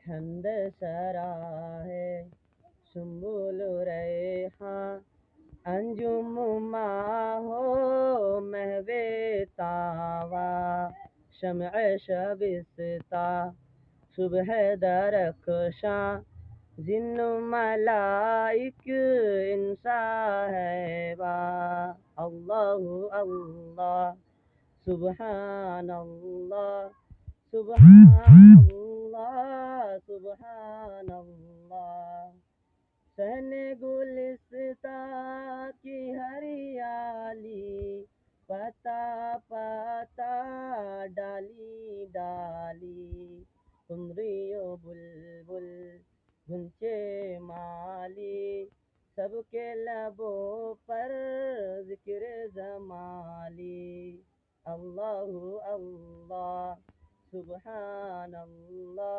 ہند سرا ہے سنبل ریحاں انجم ماہو محو تاوا شمع شبستہ صبح درخشاں جن ملائک انسا ہے با اللہ اللہ سبحان اللہ سبحان اللہ سبحان اللہ سہن گلستاں کی ہریالی پتا پتا ڈالی ڈالی تمری و بلبل گھنچے مالی سب کے لبوں پر ذکر جمالی اللہ اللہ سبحان اللہ